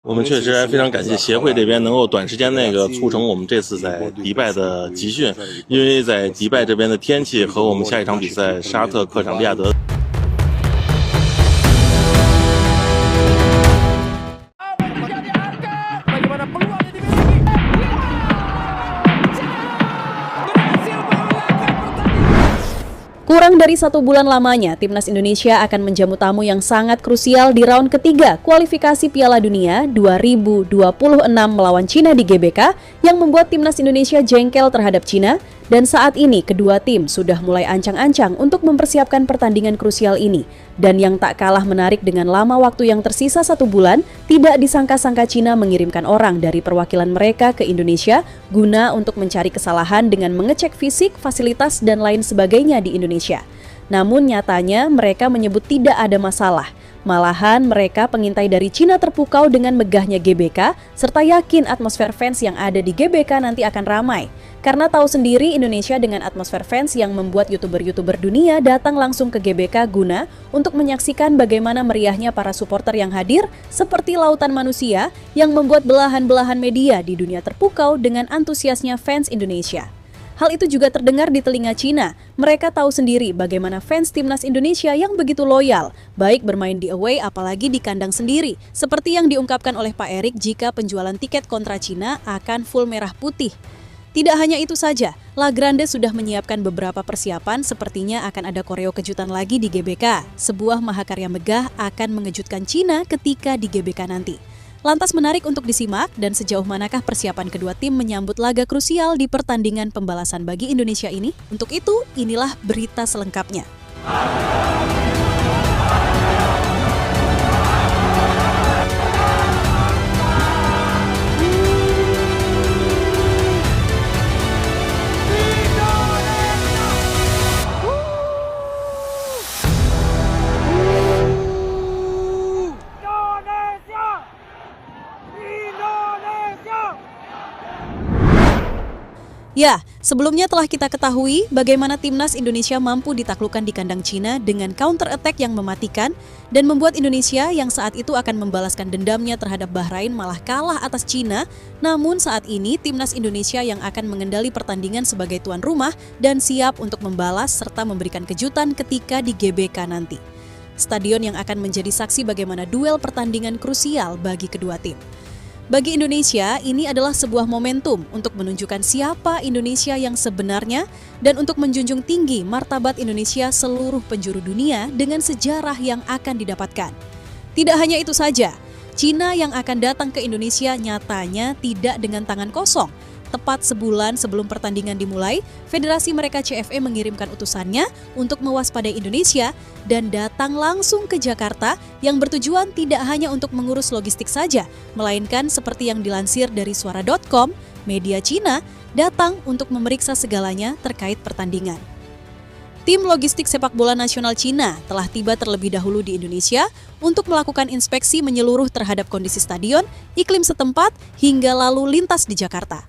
我们确实还非常感谢协会这边能够短时间内促成我们这次在迪拜的集训，因为在迪拜这边的天气和我们下一场比赛沙特客场利雅得。Kurang dari 1 bulan lamanya, Timnas Indonesia akan menjamu tamu yang sangat krusial di round ketiga kualifikasi Piala Dunia 2026 melawan Cina di GBK yang membuat Timnas Indonesia jengkel terhadap Cina, dan saat ini kedua tim sudah mulai ancang-ancang untuk mempersiapkan pertandingan krusial ini. Dan yang tak kalah menarik dengan lama waktu yang tersisa 1 bulan, tidak disangka-sangka Cina mengirimkan orang dari perwakilan mereka ke Indonesia guna untuk mencari kesalahan dengan mengecek fisik, fasilitas, dan lain sebagainya di Indonesia. Namun nyatanya mereka menyebut tidak ada masalah. Malahan mereka pengintai dari Cina terpukau dengan megahnya GBK serta yakin atmosfer fans yang ada di GBK nanti akan ramai. Karena tahu sendiri Indonesia dengan atmosfer fans yang membuat YouTuber-YouTuber dunia datang langsung ke GBK guna untuk menyaksikan bagaimana meriahnya para supporter yang hadir seperti lautan manusia yang membuat belahan-belahan media di dunia terpukau dengan antusiasnya fans Indonesia. Hal itu juga terdengar di telinga Cina. Mereka tahu sendiri bagaimana fans Timnas Indonesia yang begitu loyal, baik bermain di away apalagi di kandang sendiri. Seperti yang diungkapkan oleh Pak Erik jika penjualan tiket kontra Cina akan full merah putih. Tidak hanya itu saja, La Grande sudah menyiapkan beberapa persiapan, sepertinya akan ada koreo kejutan lagi di GBK. Sebuah mahakarya megah akan mengejutkan Cina ketika di GBK nanti. Lantas menarik untuk disimak, dan sejauh manakah persiapan kedua tim menyambut laga krusial di pertandingan pembalasan bagi Indonesia ini? Untuk itu, inilah berita selengkapnya. Ya, sebelumnya telah kita ketahui bagaimana Timnas Indonesia mampu ditaklukkan di kandang Cina dengan counter attack yang mematikan dan membuat Indonesia yang saat itu akan membalaskan dendamnya terhadap Bahrain malah kalah atas Cina. Namun saat ini Timnas Indonesia yang akan mengendali pertandingan sebagai tuan rumah dan siap untuk membalas serta memberikan kejutan ketika di GBK nanti. Stadion yang akan menjadi saksi bagaimana duel pertandingan krusial bagi kedua tim. Bagi Indonesia, ini adalah sebuah momentum untuk menunjukkan siapa Indonesia yang sebenarnya dan untuk menjunjung tinggi martabat Indonesia seluruh penjuru dunia dengan sejarah yang akan didapatkan. Tidak hanya itu saja, Cina yang akan datang ke Indonesia nyatanya tidak dengan tangan kosong. Tepat sebulan sebelum pertandingan dimulai, federasi mereka CFE mengirimkan utusannya untuk mewaspadai Indonesia dan datang langsung ke Jakarta yang bertujuan tidak hanya untuk mengurus logistik saja, melainkan seperti yang dilansir dari suara.com, media Cina datang untuk memeriksa segalanya terkait pertandingan. Tim logistik sepak bola nasional Cina telah tiba terlebih dahulu di Indonesia untuk melakukan inspeksi menyeluruh terhadap kondisi stadion, iklim setempat, hingga lalu lintas di Jakarta.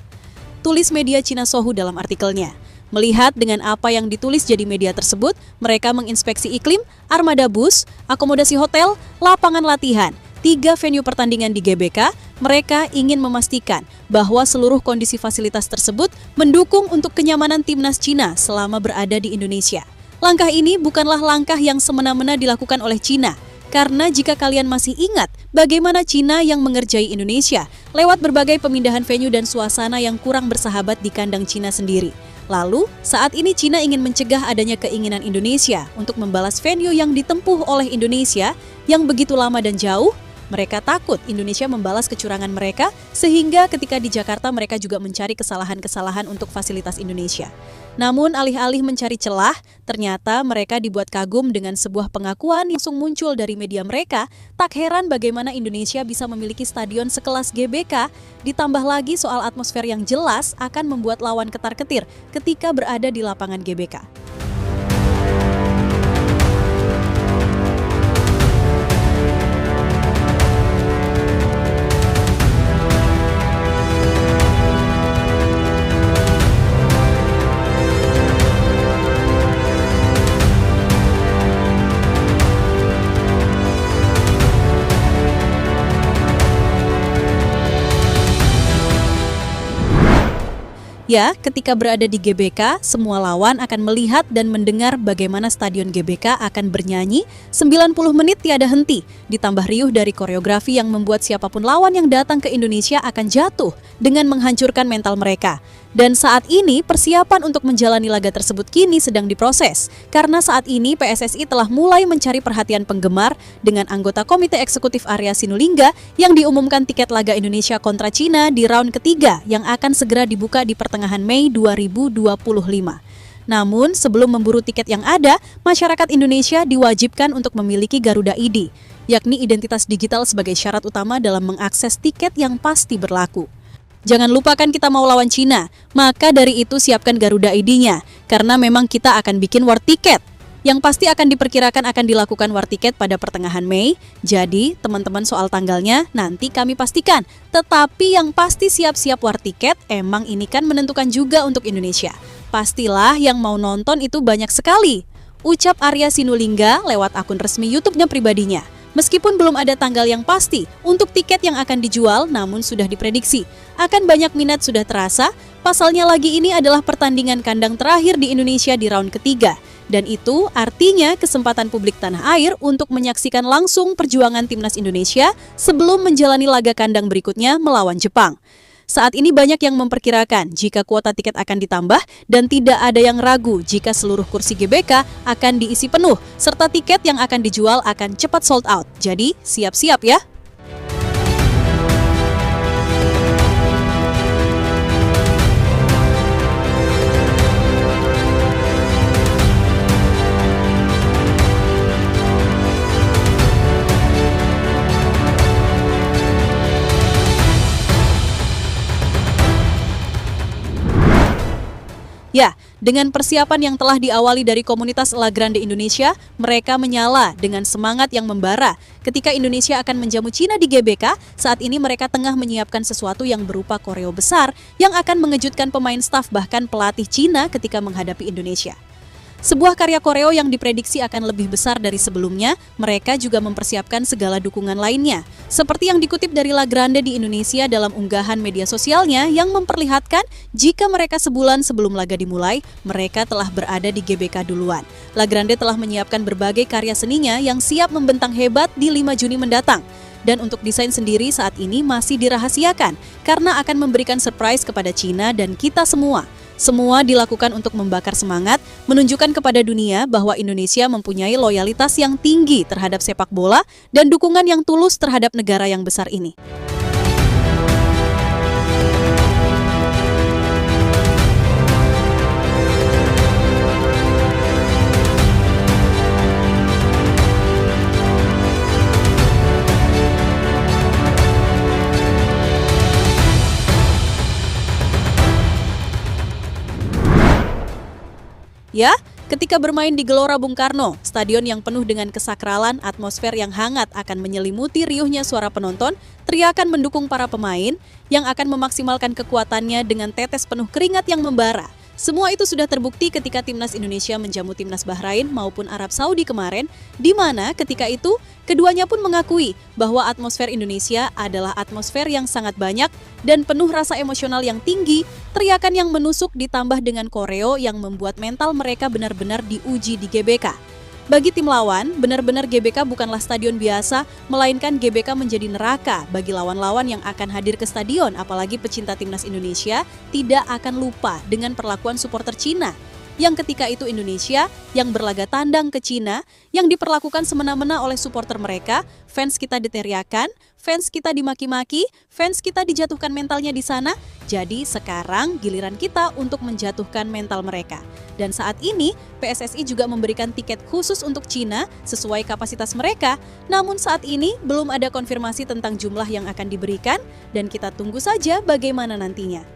Tulis media Cina Sohu dalam artikelnya. Melihat dengan apa yang ditulis jadi media tersebut, mereka menginspeksi iklim, armada bus, akomodasi hotel, lapangan latihan, 3 venue pertandingan di GBK. Mereka ingin memastikan bahwa seluruh kondisi fasilitas tersebut mendukung untuk kenyamanan Timnas Cina selama berada di Indonesia. Langkah ini bukanlah langkah yang semena-mena dilakukan oleh Cina. Karena jika kalian masih ingat bagaimana Cina yang mengerjai Indonesia lewat berbagai pemindahan venue dan suasana yang kurang bersahabat di kandang Cina sendiri. Lalu, saat ini Cina ingin mencegah adanya keinginan Indonesia untuk membalas venue yang ditempuh oleh Indonesia yang begitu lama dan jauh. Mereka takut Indonesia membalas kecurangan mereka, sehingga ketika di Jakarta mereka juga mencari kesalahan-kesalahan untuk fasilitas Indonesia. Namun alih-alih mencari celah, ternyata mereka dibuat kagum dengan sebuah pengakuan yang langsung muncul dari media mereka. Tak heran bagaimana Indonesia bisa memiliki stadion sekelas GBK, ditambah lagi soal atmosfer yang jelas akan membuat lawan ketar-ketir ketika berada di lapangan GBK. Ya, ketika berada di GBK, semua lawan akan melihat dan mendengar bagaimana stadion GBK akan bernyanyi 90 menit tiada henti, ditambah riuh dari koreografi yang membuat siapapun lawan yang datang ke Indonesia akan jatuh dengan menghancurkan mental mereka. Dan saat ini persiapan untuk menjalani laga tersebut kini sedang diproses, karena saat ini PSSI telah mulai mencari perhatian penggemar dengan anggota Komite Eksekutif Arya Sinulinga yang diumumkan tiket laga Indonesia kontra Cina di round ketiga yang akan segera dibuka di pertengahan Mei 2025. Namun, sebelum memburu tiket yang ada, masyarakat Indonesia diwajibkan untuk memiliki Garuda ID, yakni identitas digital sebagai syarat utama dalam mengakses tiket yang pasti berlaku. Jangan lupakan kita mau lawan Cina, maka dari itu siapkan Garuda ID-nya, karena memang kita akan bikin war tiket. Yang pasti akan diperkirakan akan dilakukan war tiket pada pertengahan Mei, jadi teman-teman soal tanggalnya nanti kami pastikan. Tetapi yang pasti siap-siap war tiket, emang ini kan menentukan juga untuk Indonesia. Pastilah yang mau nonton itu banyak sekali. Ucap Arya Sinulinga lewat akun resmi YouTube-nya pribadinya. Meskipun belum ada tanggal yang pasti untuk tiket yang akan dijual, namun sudah diprediksi akan banyak minat sudah terasa. Pasalnya lagi ini adalah pertandingan kandang terakhir di Indonesia di round ketiga. Dan itu artinya kesempatan publik tanah air untuk menyaksikan langsung perjuangan timnas Indonesia sebelum menjalani laga kandang berikutnya melawan Jepang. Saat ini banyak yang memperkirakan jika kuota tiket akan ditambah dan tidak ada yang ragu jika seluruh kursi GBK akan diisi penuh serta tiket yang akan dijual akan cepat sold out. Jadi siap-siap ya. Ya, dengan persiapan yang telah diawali dari komunitas La Grande Indonesia, mereka menyala dengan semangat yang membara. Ketika Indonesia akan menjamu Cina di GBK, saat ini mereka tengah menyiapkan sesuatu yang berupa koreo besar yang akan mengejutkan pemain staf bahkan pelatih Cina ketika menghadapi Indonesia. Sebuah karya koreo yang diprediksi akan lebih besar dari sebelumnya, mereka juga mempersiapkan segala dukungan lainnya. Seperti yang dikutip dari La Grande di Indonesia dalam unggahan media sosialnya yang memperlihatkan jika mereka sebulan sebelum laga dimulai, mereka telah berada di GBK duluan. La Grande telah menyiapkan berbagai karya seninya yang siap membentang hebat di 5 Juni mendatang. Dan untuk desain sendiri saat ini masih dirahasiakan karena akan memberikan surprise kepada Cina dan kita semua. Semua dilakukan untuk membakar semangat, menunjukkan kepada dunia bahwa Indonesia mempunyai loyalitas yang tinggi terhadap sepak bola dan dukungan yang tulus terhadap negara yang besar ini. Ya, ketika bermain di Gelora Bung Karno, stadion yang penuh dengan kesakralan, atmosfer yang hangat akan menyelimuti riuhnya suara penonton, teriakan mendukung para pemain yang akan memaksimalkan kekuatannya dengan tetes penuh keringat yang membara. Semua itu sudah terbukti ketika timnas Indonesia menjamu timnas Bahrain maupun Arab Saudi kemarin, di mana ketika itu keduanya pun mengakui bahwa atmosfer Indonesia adalah atmosfer yang sangat banyak dan penuh rasa emosional yang tinggi, teriakan yang menusuk ditambah dengan koreo yang membuat mental mereka benar-benar diuji di GBK. Bagi tim lawan, benar-benar GBK bukanlah stadion biasa, melainkan GBK menjadi neraka bagi lawan-lawan yang akan hadir ke stadion, apalagi pecinta timnas Indonesia tidak akan lupa dengan perlakuan supporter Cina. Yang ketika itu Indonesia yang berlaga tandang ke Cina, yang diperlakukan semena-mena oleh supporter mereka, fans kita diteriakan, fans kita dimaki-maki, fans kita dijatuhkan mentalnya di sana. Jadi sekarang giliran kita untuk menjatuhkan mental mereka. Dan saat ini PSSI juga memberikan tiket khusus untuk Cina sesuai kapasitas mereka. Namun saat ini belum ada konfirmasi tentang jumlah yang akan diberikan dan kita tunggu saja bagaimana nantinya.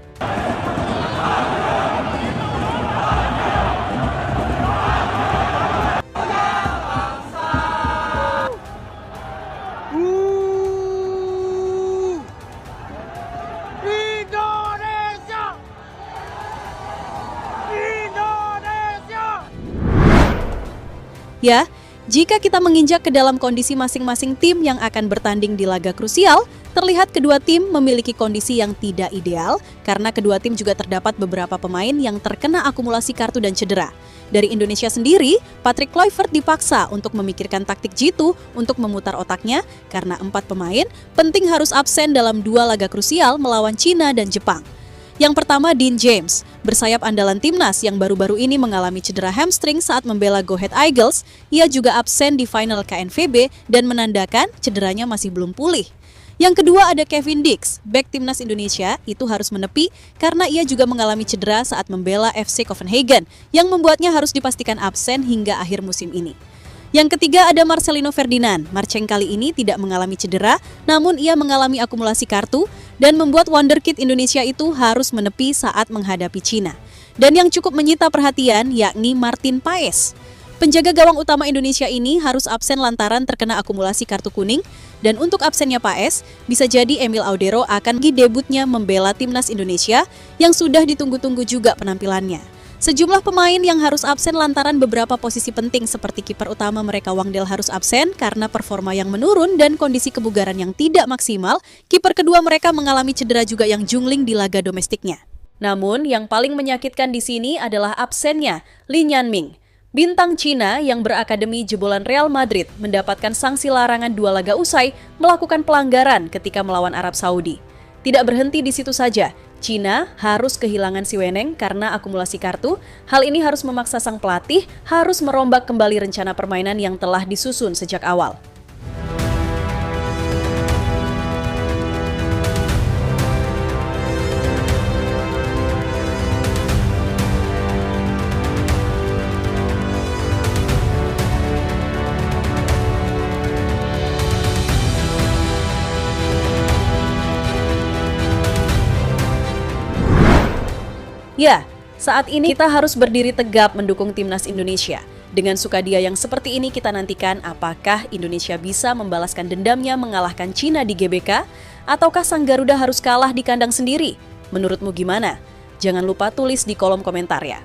Ya, Jika kita menginjak ke dalam kondisi masing-masing tim yang akan bertanding di laga krusial, terlihat kedua tim memiliki kondisi yang tidak ideal karena kedua tim juga terdapat beberapa pemain yang terkena akumulasi kartu dan cedera. Dari Indonesia sendiri, Patrick Kluivert dipaksa untuk memikirkan taktik jitu untuk memutar otaknya karena 4 pemain penting harus absen dalam 2 laga krusial melawan Cina dan Jepang. Yang pertama, Dean James, bersayap andalan timnas yang baru-baru ini mengalami cedera hamstring saat membela Go Ahead Eagles. Ia juga absen di final KNVB dan menandakan cederanya masih belum pulih. Yang kedua ada Kevin Dix, bek timnas Indonesia, itu harus menepi karena ia juga mengalami cedera saat membela FC Copenhagen yang membuatnya harus dipastikan absen hingga akhir musim ini. Yang ketiga ada Marcelino Ferdinand. Marceng kali ini tidak mengalami cedera, namun ia mengalami akumulasi kartu dan membuat wonderkid Indonesia itu harus menepi saat menghadapi Cina. Dan yang cukup menyita perhatian yakni Martin Paes. Penjaga gawang utama Indonesia ini harus absen lantaran terkena akumulasi kartu kuning, dan untuk absennya Paes, bisa jadi Emil Audero akan debutnya membela timnas Indonesia yang sudah ditunggu-tunggu juga penampilannya. Sejumlah pemain yang harus absen lantaran beberapa posisi penting seperti kiper utama mereka Wangdel harus absen karena performa yang menurun dan kondisi kebugaran yang tidak maksimal. Kiper kedua mereka mengalami cedera juga yang jungling di laga domestiknya. Namun yang paling menyakitkan di sini adalah absennya Li Nyanming. Bintang Cina yang berakademi jebolan Real Madrid mendapatkan sanksi larangan 2 laga usai melakukan pelanggaran ketika melawan Arab Saudi. Tidak berhenti di situ saja, Cina harus kehilangan Si Weneng karena akumulasi kartu. Hal ini harus memaksa sang pelatih harus merombak kembali rencana permainan yang telah disusun sejak awal. Ya, saat ini kita harus berdiri tegap mendukung timnas Indonesia. Dengan sukadia yang seperti ini kita nantikan apakah Indonesia bisa membalaskan dendamnya mengalahkan Cina di GBK, ataukah sang Garuda harus kalah di kandang sendiri? Menurutmu gimana? Jangan lupa tulis di kolom komentar ya.